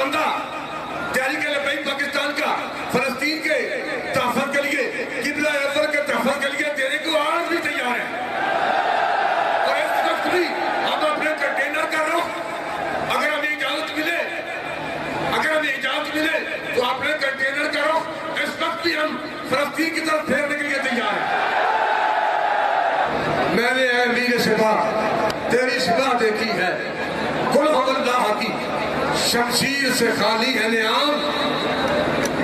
बंदा तहरीक लबैक पाकिस्तान का फलस्तीन के तहफ़्फ़ुज़ के लिए, क़िबला अज़हर के तहफ़्फ़ुज़ के लिए देने को आज भी तैयार है। और इस वक्त भी हम अपने कंटेनर का रुख, अगर हमें इजाजत मिले तो अपने कंटेनर का रुख इस वक्त भी हम फलस्तीन की तरफ फेरने के लिए तैयार हैं। मैंने मीर शिबा तेरी शिबा देखी है, कुल अल्लाह की शमशीर से खाली है नियाम,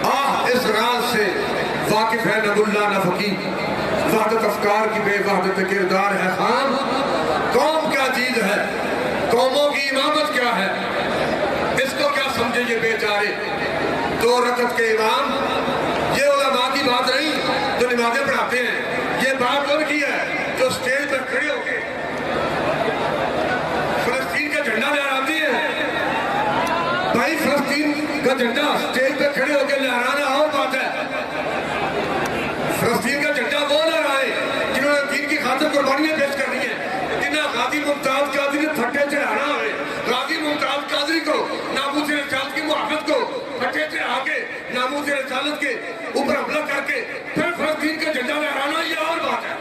आह इस राज से वाकिफ है नबुल्ला नफकी, वहदत अफकार की बेवहदत किरदार है खाम। कौम क्या चीज है, कौमों की इमामत क्या है, इसको क्या समझे ये बेचारे दो रकत के इमाम। ये उलमा की बात नहीं जो नमाजें पढ़ाते हैं, ये बात उनकी है जो स्टेज पर खड़े होके फलस्तीन का झंडा लहराती है। भाई फलस्तीन का झंडा स्टेज पे खड़े होकर लहराना और बात है, फलस्तीन का झंडा वो लहराए जिन्होंने दीन की खातिर कुर्बानियां पेश करनी है। जिन्हें गाजी मुमताज कादरी ने फट्टे चढ़ाना है, गाजी मुमताज कादरी को नामूस रिसालत की मुहाफिज को फट्टे चढ़ा के नामूस रिसालत के ऊपर हमला करके फिर फलस्तीन का झंडा लहराना, ये और बात है।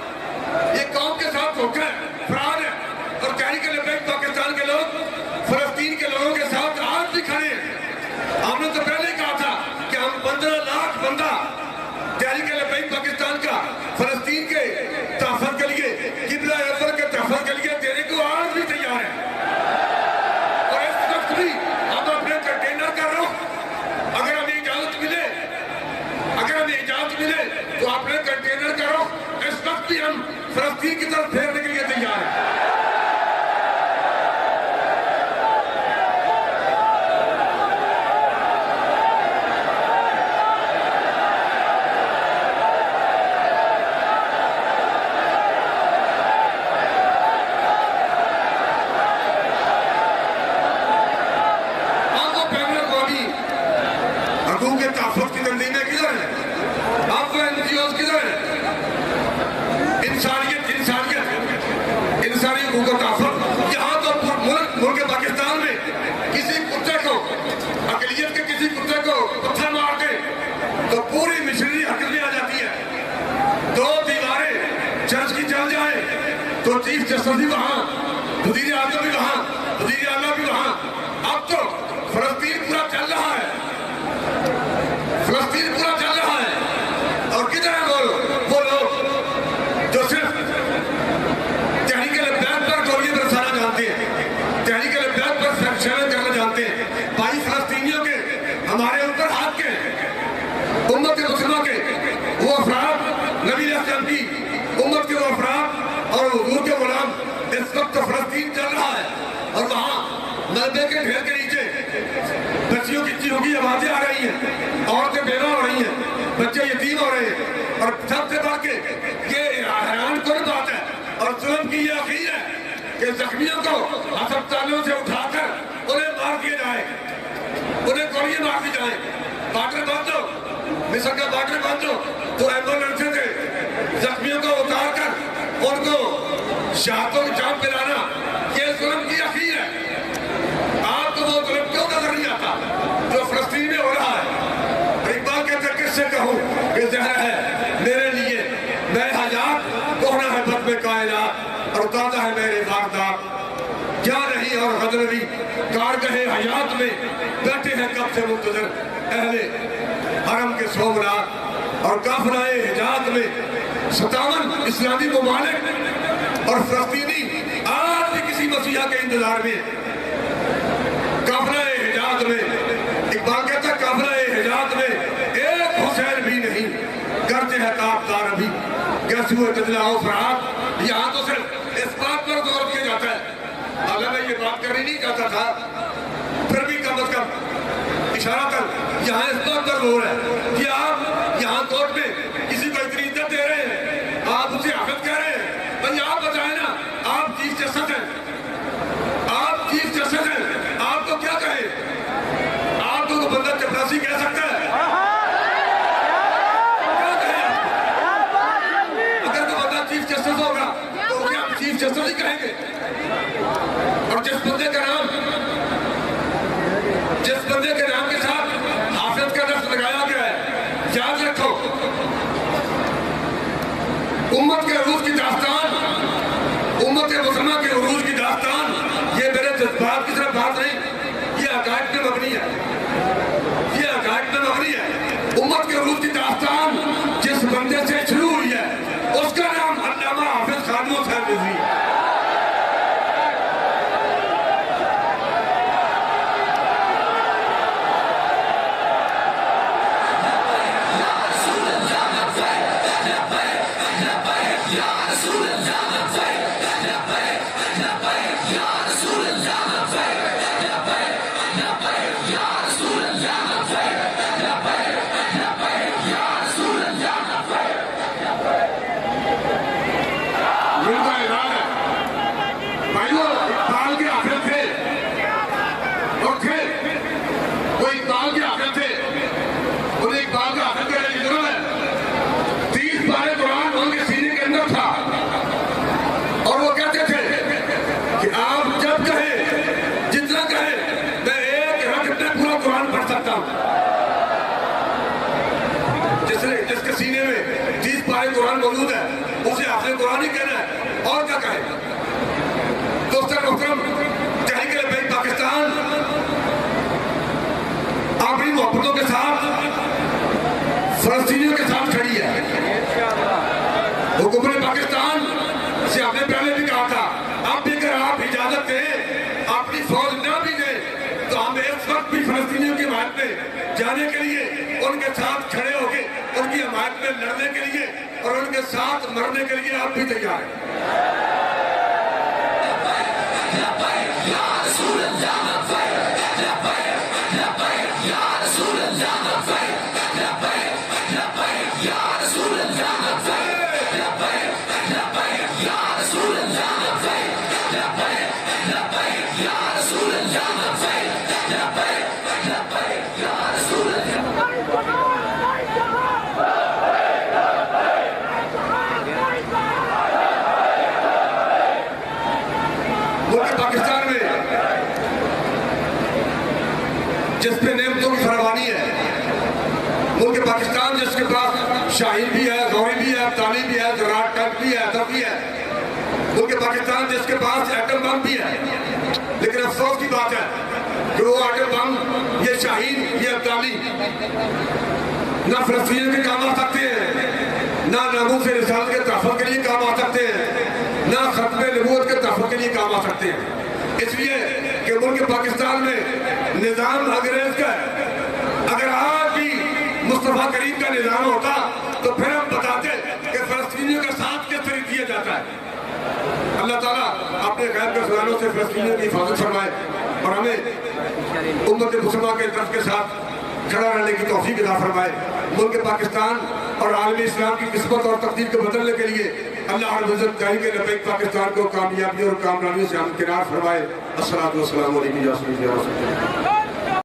ये कौम के साथ धोखा है, फराड है। और तहरीक लबैक पाकिस्तान के लोग फलस्तीन के लोगों के साथ आज भी खड़े हैं। हमने तो पहले ही कहा था कि हम 15 लाख बंदा तहरीक लबैक पाकिस्तान का फलस्तीन के तहफ़्फ़ुज़ के लिए, क़िबला अज़हर के तहफ़्फ़ुज़ के लिए देने को आज भी तैयार है। और इस वक्त भी हम अपने कंटेनर का रुख, अगर हमें इजाजत मिले तो अपने कंटेनर का रुख इस वक्त भी हम फलस्तीन की तरफ फेरने के लिए तैयार हैं। के तहफ़्फ़ुज़ की तंजीमें किधर हैं? आपको एनजीओ किधर हैं? इंसानी हकूक़ का तहफ़्फ़ुज़ यहाँ तो मुल्क पाकिस्तान में किसी कुत्ते को, अक़लियत के किसी कुत्ते को पत्थर मार दे तो पूरी मिशनरी हरकतें आ जाती है। 2 दीवारें चर्च की चल जाए तो चीफ जस्टिस भी वहाँ, वज़ीर आज़म भी वहाँ, वज़ीर आला भी वहाँ। अब तो फलस्तीन पूरा चल रहा है, फलस्तीन पूरा चल रहा है। और किधर है वो लोग जो सिर्फ तहरीक लबैक पर गोलियां बरसाना जानते हैं, तहरीक लबैक पर फैक्शन करना जानते हैं। भाई फलस्तीनियों के, हमारे ऊपर हाथ के, उम्मत मुस्लिमा के वो अफराद, नबी असलम की उम्मत के वो अफराद और हुजूर के गुलाम इस वक्त फलस्तीन चल रहा है। और वहाँ मलबे के ढेर के नीचे बच्चियों की चीखों की आवाजें आ रही हैं, औरतें बेवा हो रही हैं, बच्चे यतीम हो रहे हैं। और सबसे बढ़ के ये हैरान कुन बात है और जुल्म की ये अखीर है कि जख्मियों को अस्पतालों से उठाकर उन्हें मार दिया जाए, उन्हें गोलियां मार दी जाए। बॉर्डर बंद हो, मिस्र का बॉर्डर बंद हो तो एम्बुलेंस से जख्मियों को उतार कर उनको शहादतों की जान पिलाना, ये जुल्म की अखीर है। आपको वो जुल्म क्यों नजर नहीं आता जो फलस्तीन में हो रहा है? इकबाल कहते किससे कहूँ कि जहर है मेरे लिए, मैं हजात कोहना है बद में कायनात और ताजा है मेरे वारदात। क्या नहीं और गदरवी कारगहे हयात में बैठे हैं कब से मुंतजर अहले हरम के सोमनाथ। और काफिलाए हिजाज में 57 इस्लामी ममालिक और फलस्तीनी आज भी किसी मसीहा के इंतजार में। काफिलाए हिजाज में, इकबाल कहता है काफिलाए हिजाज में एक हुसैन भी नहीं, करते हैं ताबदार अभी कैसे हुए तजलाओ फरात। यहाँ तो सिर्फ इस बात पर जोर दिया जाता है, अगर मैं ये बात करनी नहीं चाहता था फिर भी कम अज कम इशारा कर यहाँ इस बात पर जोर है कि आप यहाँ कोर्ट में किसी को इतनी इज्जत दे रहे हैं, आप उसे हकत कह रहे हैं। भाई आप बताए ना, आप चीफ जस्टिस हैं, आप चीफ जस्टिस हैं, आपको क्या कहे? आपको तो बंदा चपरासी कह सकता है, क्या कहे? अगर तो बंदा चीफ जस्टिस होगा तो उसे आप चीफ जस्टिस ही कहेंगे। और जिस बंदे का नाम दास्तान, उम्मत मुसलमान के उरूज की दास्तान, ये मेरे जज्बात की तरफ बात नहीं, ये अकायद पे मबनी है, ये अकायद पे मबनी है। उम्मत के उरूज की दास्तान जिस बंदे से शुरू हुई है उसका नाम अल्लामा हाफिज खादिम हुसैन रिजवी है। जिसके सीने में 30 पारे कुरान मौजूद है उसे आपने कुरान ही कहना है, और क्या कहे। दोस्तों मोहतरम, तहरीक-ए-लब्बैक पाकिस्तान अपनी मोहब्बतों के साथ फलस्तीनियों के साथ खड़ी है। हुकूमत पाकिस्तान से आपने पहले भी कहा था, अब भी अगर आप इजाजत दें, अपनी फौज न भी दें, तो हम इस वक्त भी फलस्तीनियों की हिमायत में जाने के लिए, उनके साथ खड़े होकर उनकी हिमायत में लड़ने के लिए और उनके साथ मरने के लिए आप भी तैयार हैं। पाकिस्तान में जिस पे नेमतों की फरमानी है, मुल्क पाकिस्तान जिसके पास शाहीन भी है, गौरी भी है, अब्दाली भी है, जराट टैंक भी है, अदब भी है, मुल्क पाकिस्तान जिसके पास एटम बम भी है। लेकिन अफसोस की बात है कि वो एटम बम, ये शाहीन, ये अब्दाली ना फलस्तीनियों के काम आ सकते हैं, ना नामूस से रिसालत के तहफ़्फ़ुज़ के लिए काम आ सकते हैं, ना खत्मे नबूवत के तहफ़्फ़ुज़ के लिए काम आ सकते हैं। इसलिए कि मुल्क पाकिस्तान में निज़ाम अंग्रेज का है। अगर आज भी मुस्तफ़ा करीम का निज़ाम होता तो फिर हम बताते कि फलस्तीनियों का साथ किस तरह दिया जाता है। अल्लाह ताला अपने गैर के खजानों से फलस्तीनियों की हिफाजत फरमाए और हमें उम्मत मुसलमान के तरफ के साथ खड़ा रहने की तौफीक अता फरमाए। मुल्क पाकिस्तान और आलमी इस्लाम की किस्मत और तकदीर को बदलने के लिए अल्लाह तहरीक-ए-लब्बैक पाकिस्तान को कामयाबी और कामरानियों से हमकिनार फरमाए। अस्सलातु वस्सलामु अलैकुम या रसूलल्लाह।